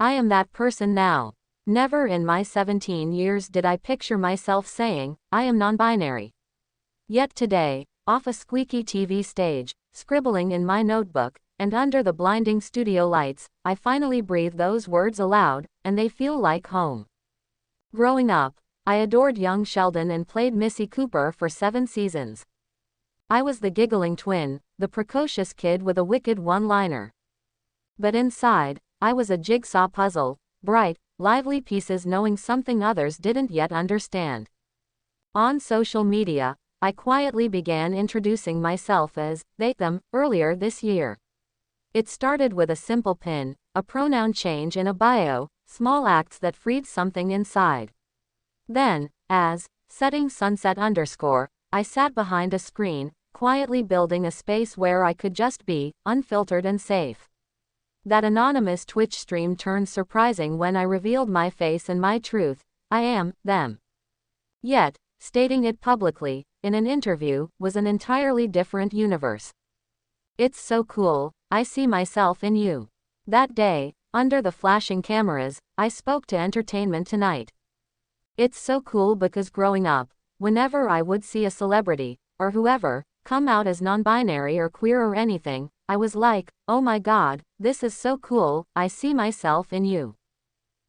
I am that person now. Never in my 17 years did I picture myself saying, I am non-binary. Yet today, off a squeaky TV stage, scribbling in my notebook, and under the blinding studio lights, I finally breathe those words aloud, and they feel like home. Growing up, I adored young Sheldon and played Missy Cooper for 7 seasons. I was the giggling twin, the precocious kid with a wicked one-liner. But inside, I was a jigsaw puzzle, bright, lively pieces knowing something others didn't yet understand. On social media, I quietly began introducing myself as they, them, earlier this year. It started with a simple pin, a pronoun change in a bio, small acts that freed something inside. Then, as setting sunset _ I sat behind a screen, quietly building a space where I could just be, unfiltered and safe. That anonymous Twitch stream turned surprising when I revealed my face and my truth. I am them. Yet, stating it publicly, in an interview, was an entirely different universe. It's so cool, I see myself in you. That day, under the flashing cameras, I spoke to Entertainment Tonight. It's so cool because growing up, whenever I would see a celebrity, or whoever, come out as non-binary or queer or anything, I was like, oh my god, this is so cool, I see myself in you.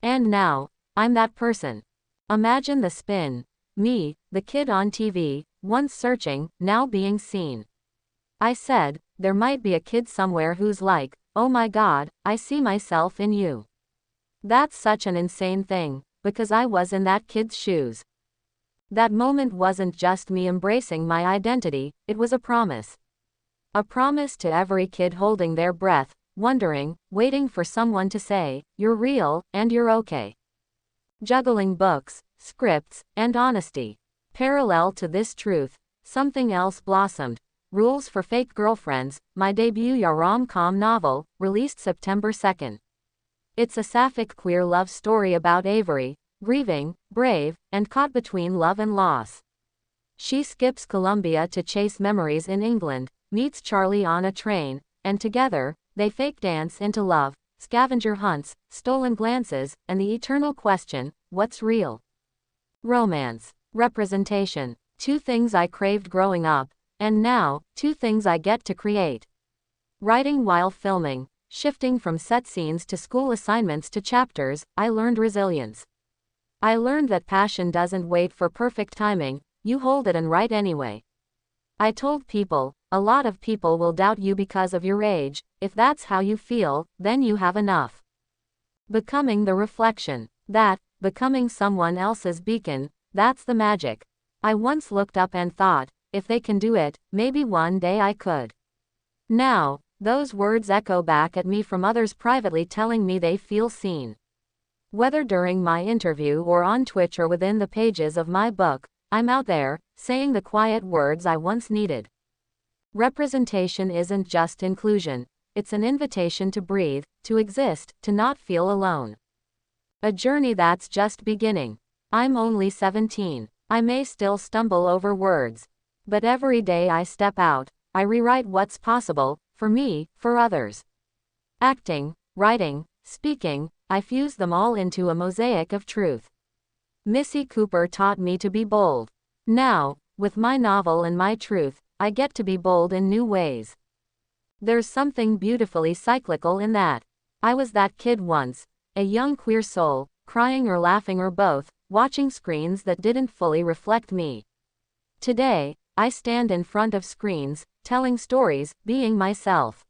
And now, I'm that person. Imagine the spin. Me, the kid on TV, once searching, now being seen. I said, there might be a kid somewhere who's like, oh my god, I see myself in you. That's such an insane thing, because I was in that kid's shoes. That moment wasn't just me embracing my identity, it was a promise. A promise to every kid holding their breath, wondering, waiting for someone to say, you're real, and you're okay. Juggling books, scripts, and honesty. Parallel to this truth, something else blossomed. Rules for Fake Girlfriends, my debut rom-com novel, released September 2nd. It's a sapphic queer love story about Avery, grieving, brave, and caught between love and loss. She skips Columbia to chase memories in England, meets Charlie on a train, and together, they fake dance into love, scavenger hunts, stolen glances, and the eternal question, what's real? Romance. Representation. 2 things I craved growing up, and now, 2 things I get to create. Writing while filming, shifting from set scenes to school assignments to chapters, I learned resilience. I learned that passion doesn't wait for perfect timing, you hold it and write anyway. I told people, a lot of people will doubt you because of your age, if that's how you feel, then you have enough. Becoming the reflection. Becoming someone else's beacon, that's the magic. I once looked up and thought, if they can do it, maybe one day I could. Now, those words echo back at me from others privately telling me they feel seen. Whether during my interview or on Twitch or within the pages of my book, I'm out there, saying the quiet words I once needed. Representation isn't just inclusion, it's an invitation to breathe, to exist, to not feel alone. A journey that's just beginning. I'm only 17. I may still stumble over words. But every day I step out, I rewrite what's possible, for me, for others. Acting, writing, speaking, I fuse them all into a mosaic of truth. Missy Cooper taught me to be bold. Now, with my novel and my truth, I get to be bold in new ways. There's something beautifully cyclical in that. I was that kid once, a young queer soul, crying or laughing or both, watching screens that didn't fully reflect me. Today, I stand in front of screens, telling stories, being myself.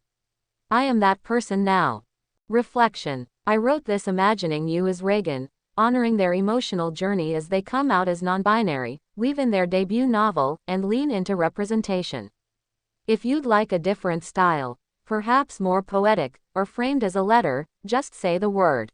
I am that person now. Reflection. I wrote this imagining you as Raegan, honoring their emotional journey as they come out as non-binary, weave in their debut novel, and lean into representation. If you'd like a different style, perhaps more poetic, or framed as a letter, just say the word.